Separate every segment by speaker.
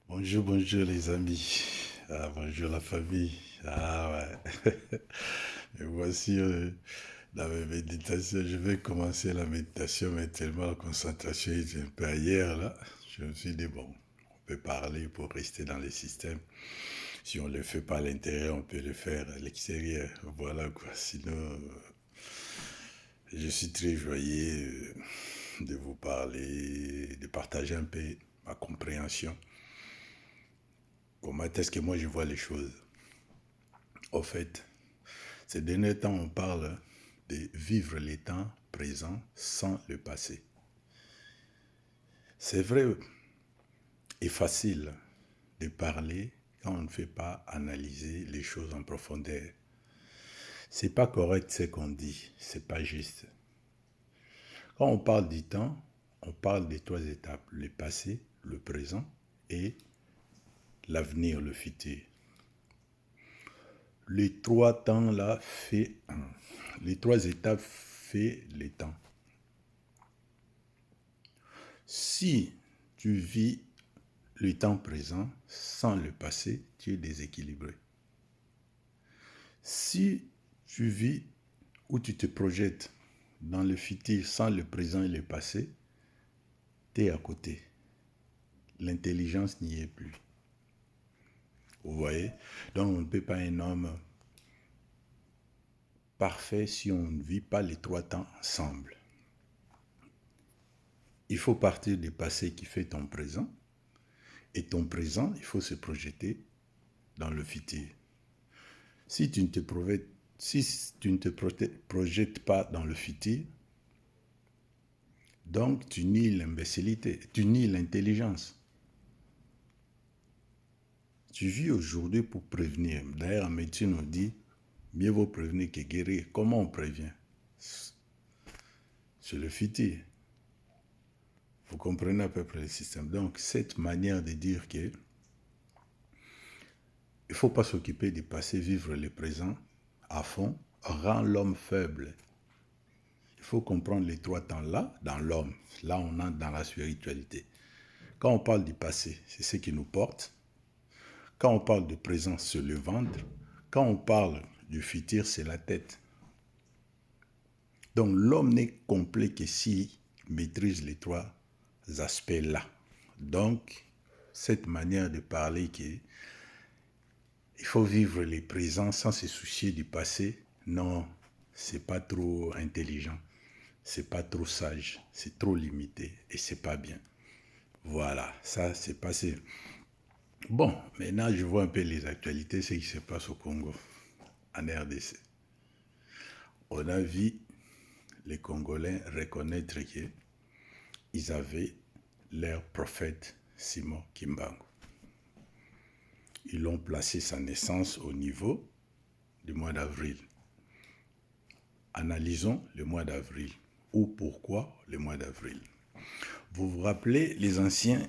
Speaker 1: Bonjour, bonjour les amis. Bonjour la famille. Ouais. Et voici dans mes méditations. Je vais commencer la méditation, mais tellement la concentration est un peu ailleurs là. Je me suis dit, bon, on peut parler pour rester dans le système. Si on ne le fait pas à l'intérieur, on peut le faire à l'extérieur. Voilà quoi. Sinon, je suis très joyeux de vous parler, de partager un peu ma compréhension. Comment est-ce que moi je vois les choses? Au fait, ces derniers temps, on parle de vivre les temps présents sans le passé. C'est vrai et facile de parler quand on ne fait pas analyser les choses en profondeur. C'est pas correct ce qu'on dit, c'est pas juste. Quand on parle du temps, on parle des trois étapes, le passé, le présent et l'avenir, le futur. Les trois temps là fait les trois étapes fait les temps. Si tu vis le temps présent sans le passé, tu es déséquilibré. Si tu vis ou tu te projettes dans le futur sans le présent et le passé, tu es à côté. L'intelligence n'y est plus. Vous voyez? Donc on ne peut pas un homme parfait si on ne vit pas les trois temps ensemble. Il faut partir du passé qui fait ton présent. Et ton présent, il faut se projeter dans le futur. Si tu ne te projettes pas dans le futur, donc tu nies l'imbécilité, tu nies l'intelligence. Tu vis aujourd'hui pour prévenir. D'ailleurs, en médecine, on dit, mieux vaut prévenir que guérir. Comment on prévient? C'est le futur. Vous comprenez à peu près le système. Donc, cette manière de dire que il ne faut pas s'occuper du passé, vivre le présent à fond, rend l'homme faible. Il faut comprendre les trois temps là, dans l'homme. Là, on entre dans la spiritualité. Quand on parle du passé, c'est ce qui nous porte. Quand on parle du présent, c'est le ventre. Quand on parle du futur, c'est la tête. Donc, l'homme n'est complet que s'il maîtrise les trois aspects-là. Donc, cette manière de parler qu'il faut vivre les présents sans se soucier du passé, non, c'est pas trop intelligent. C'est pas trop sage, c'est trop limité et c'est pas bien. Voilà, ça c'est passé. Bon, maintenant je vois un peu les actualités, ce qui se passe au Congo, en RDC. On a vu les Congolais reconnaître qu'ils avaient leur prophète Simon Kimbangu. Ils l'ont placé sa naissance au niveau du mois d'avril. Analysons le mois d'avril. Ou pourquoi le mois d'avril? Vous vous rappelez, les anciens,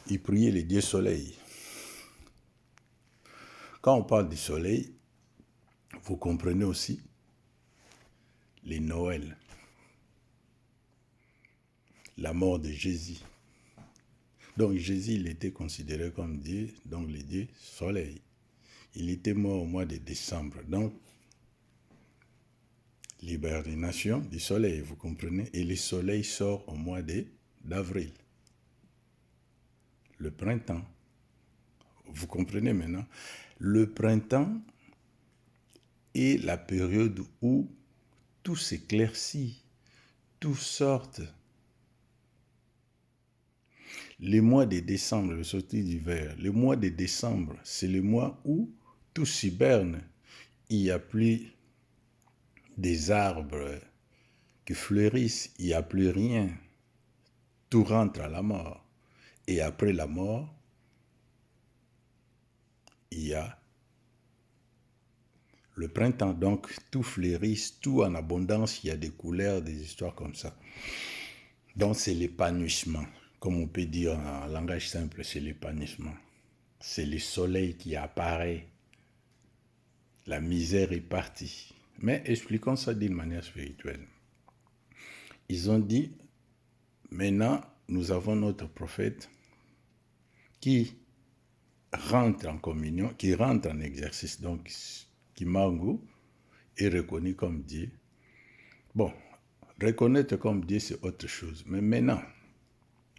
Speaker 1: ils priaient le dieu soleil. Quand on parle du soleil, vous comprenez aussi les Noëls, la mort de Jésus. Donc Jésus, il était considéré comme Dieu, donc le Dieu soleil. Il était mort au mois de décembre. Donc, l'hibernation du soleil, vous comprenez? Et le soleil sort au mois d'avril, le printemps. Vous comprenez maintenant? Le printemps est la période où tout s'éclaircit, tout sort. Le mois de décembre, le sortie d'hiver, le mois de décembre, c'est le mois où tout s'hiberne. Il n'y a plus des arbres qui fleurissent, il n'y a plus rien. Tout rentre à la mort. Et après la mort, il y a le printemps. Donc tout fleurit, tout en abondance, il y a des couleurs, des histoires comme ça. Donc c'est l'épanouissement. Comme on peut dire en langage simple, c'est l'épanouissement. C'est le soleil qui apparaît. La misère est partie. Mais expliquons ça d'une manière spirituelle. Ils ont dit, maintenant, nous avons notre prophète qui rentre en communion, qui rentre en exercice, donc Kimbangu est reconnu comme Dieu. Bon, reconnaître comme Dieu, c'est autre chose. Mais maintenant,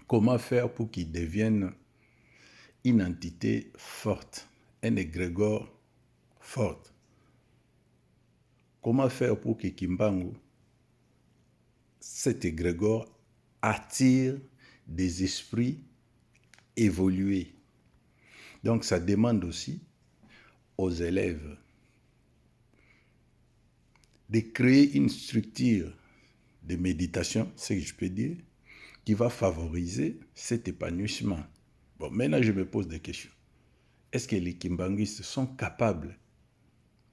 Speaker 1: comment faire pour qu'il devienne une entité forte, un égrégore forte? Comment faire pour que Kimbangu, cet égrégore, attire des esprits évolués? Donc ça demande aussi aux élèves de créer une structure de méditation, c'est ce que je peux dire, qui va favoriser cet épanouissement. Bon, maintenant je me pose des questions. Est-ce que les kimbanguistes sont capables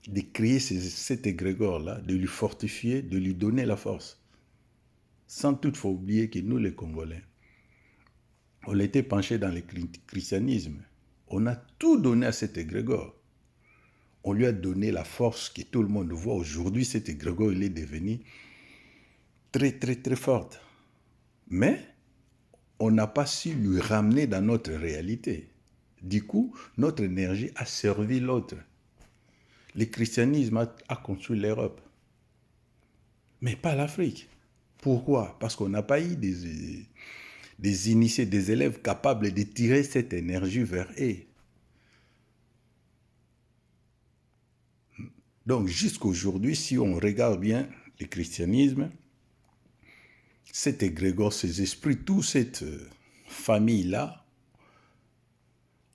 Speaker 1: de créer cet égrégore-là, de lui fortifier, de lui donner la force? Sans toutefois oublier que nous, les Congolais, on était penchés dans le christianisme. On a tout donné à cet égrégore. On lui a donné la force que tout le monde voit. Aujourd'hui, cet égrégore, il est devenu très, très, très fort. Mais on n'a pas su lui ramener dans notre réalité. Du coup, notre énergie a servi l'autre. Le christianisme a construit l'Europe, mais pas l'Afrique. Pourquoi? Parce qu'on n'a pas eu des initiés, des élèves capables de tirer cette énergie vers eux. Donc, jusqu'aujourd'hui, si on regarde bien le christianisme, cet égrégore, ces esprits, toute cette famille-là,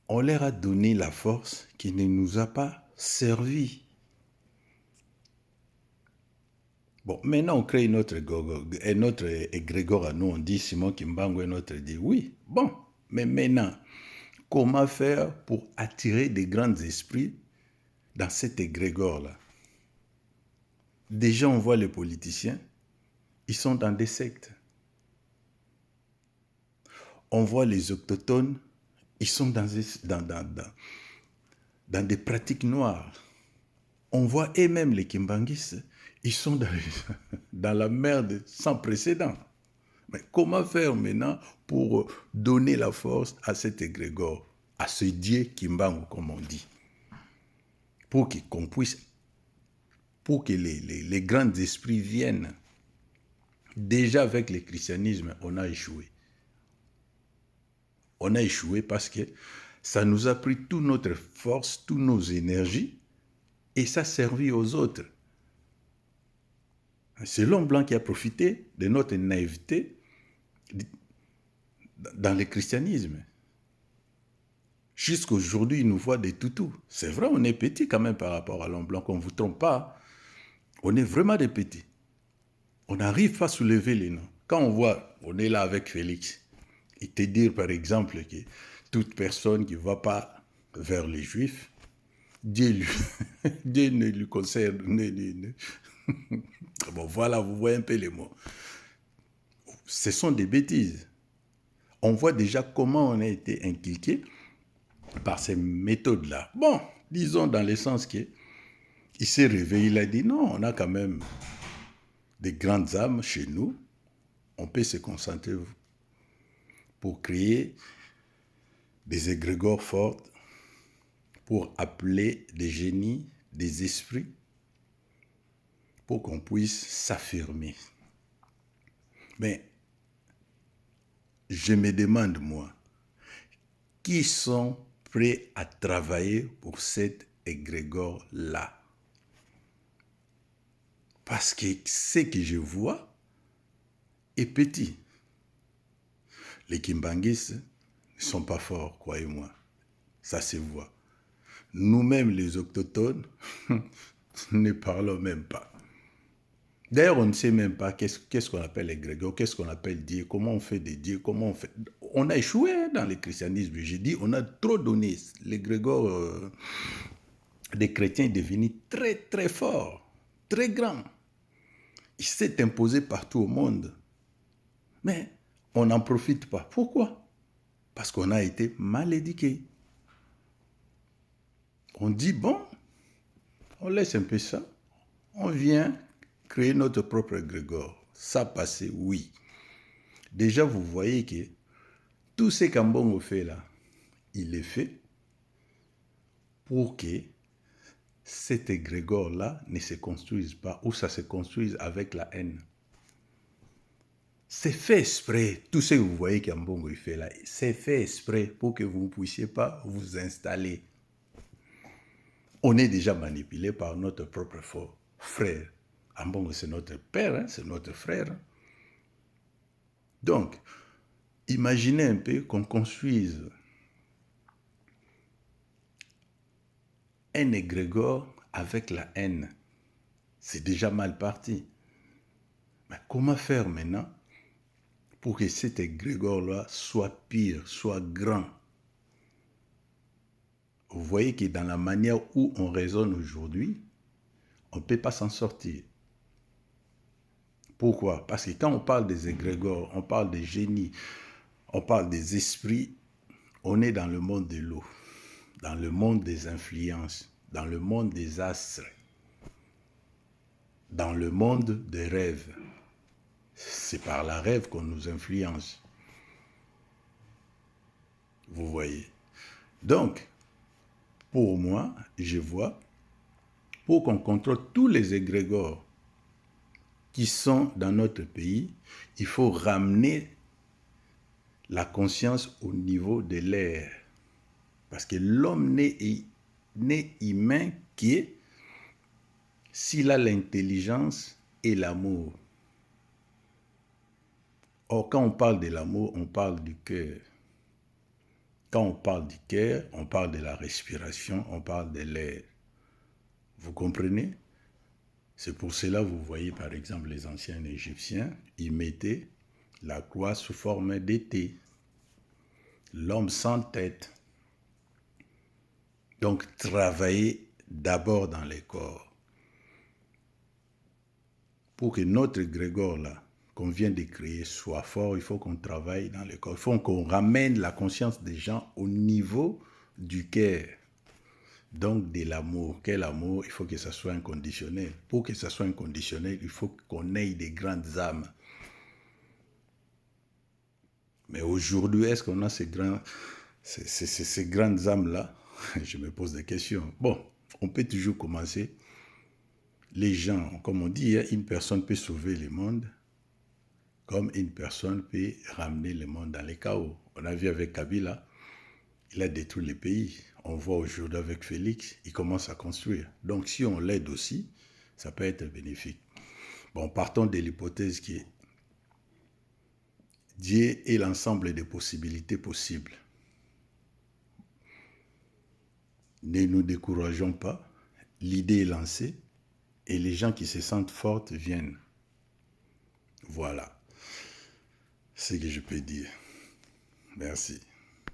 Speaker 1: on leur a donné la force qui ne nous a pas servi. Bon, maintenant on crée notre égrégore à nous, on dit Simon Kimbangu et notre dit oui. Bon, mais maintenant, comment faire pour attirer des grands esprits dans cet égrégore-là? Déjà, on voit les politiciens, ils sont dans des sectes. On voit les autochtones, ils sont dans des pratiques noires. On voit et même les kimbanguistes, ils sont dans la merde sans précédent. Mais comment faire maintenant pour donner la force à cet égrégore, à ce Dieu Kimbangu, comme on dit, pour qu'on puisse, pour que les grands esprits viennent? Déjà avec le christianisme, on a échoué. On a échoué parce que ça nous a pris toute notre force, toutes nos énergies, et ça a servi aux autres. C'est l'homme blanc qui a profité de notre naïveté dans le christianisme. Jusqu'aujourd'hui, il nous voit des toutous. C'est vrai, on est petit quand même par rapport à l'homme blanc, qu'on ne vous trompe pas. On est vraiment des petits. On n'arrive pas à soulever les noms. Quand on voit, on est là avec Félix, il te dit par exemple que toute personne qui ne va pas vers les Juifs, Dieu ne lui concerne. Bon, voilà, vous voyez un peu les mots. Ce sont des bêtises. On voit déjà comment on a été inculqué par ces méthodes-là. Bon, disons dans le sens qu'il s'est réveillé, il a dit non, on a quand même des grandes âmes chez nous, on peut se concentrer pour créer des égrégores forts, pour appeler des génies, des esprits, pour qu'on puisse s'affirmer. Mais je me demande, moi, qui sont prêts à travailler pour cet égrégore-là? Parce que ce que je vois est petit. Les kimbanguistes ne sont pas forts, croyez-moi. Ça se voit. Nous-mêmes, les autochtones, ne parlons même pas. D'ailleurs, on ne sait même pas qu'est-ce qu'on appelle l'égrégore, qu'est-ce qu'on appelle Dieu, comment on fait des dieux, comment on fait... On a échoué dans le christianisme. J'ai dit, on a trop donné. L'égrégore des chrétiens est devenu très, très fort, très grand. Il s'est imposé partout au monde. Mais on n'en profite pas. Pourquoi? Parce qu'on a été mal éduqués. On dit, bon, on laisse un peu ça. On vient créer notre propre égrégore. Ça passait, oui. Déjà, vous voyez que tout ce qu'Ambongo fait là, il est fait pour que cet égrégore-là ne se construise pas ou ça se construise avec la haine. C'est fait exprès. Tout ce que vous voyez qu'Ambongo fait là, c'est fait exprès pour que vous ne puissiez pas vous installer. On est déjà manipulé par notre propre frère. Ambongo, c'est notre père, hein, c'est notre frère. Donc, imaginez un peu qu'on construise un égrégore avec la haine. C'est déjà mal parti. Mais comment faire maintenant pour que cet égrégore-là soit pire, soit grand? Vous voyez que dans la manière où on raisonne aujourd'hui, on ne peut pas s'en sortir. Pourquoi? Parce que quand on parle des égrégores, on parle des génies, on parle des esprits, on est dans le monde de l'eau, dans le monde des influences, dans le monde des astres, dans le monde des rêves. C'est par la rêve qu'on nous influence. Vous voyez. Donc, pour moi, je vois, pour qu'on contrôle tous les égrégores qui sont dans notre pays, il faut ramener la conscience au niveau de l'air. Parce que l'homme n'est humain qui, s'il a l'intelligence et l'amour. Or, quand on parle de l'amour, on parle du cœur. Quand on parle du cœur, on parle de la respiration, on parle de l'air. Vous comprenez? C'est pour cela que vous voyez par exemple les anciens Égyptiens, ils mettaient la croix sous forme d'été. L'homme sans tête. Donc travailler d'abord dans les corps. Pour que notre égrégore là, qu'on vient de créer soit fort, il faut qu'on travaille dans les corps. Il faut qu'on ramène la conscience des gens au niveau du cœur. Donc de l'amour. Quel amour? Il faut que ça soit inconditionnel. Pour que ça soit inconditionnel, il faut qu'on ait des grandes âmes. Mais aujourd'hui, est-ce qu'on a ces grandes âmes-là? Je me pose des questions. Bon, on peut toujours commencer. Les gens, comme on dit, une personne peut sauver le monde, comme une personne peut ramener le monde dans les chaos. On a vu avec Kabila, il a détruit le pays. On voit aujourd'hui avec Félix, il commence à construire. Donc si on l'aide aussi, ça peut être bénéfique. Bon, partons de l'hypothèse qui est Dieu est l'ensemble des possibilités possibles. Ne nous décourageons pas, l'idée est lancée et les gens qui se sentent fortes viennent. Voilà ce que je peux dire. Merci.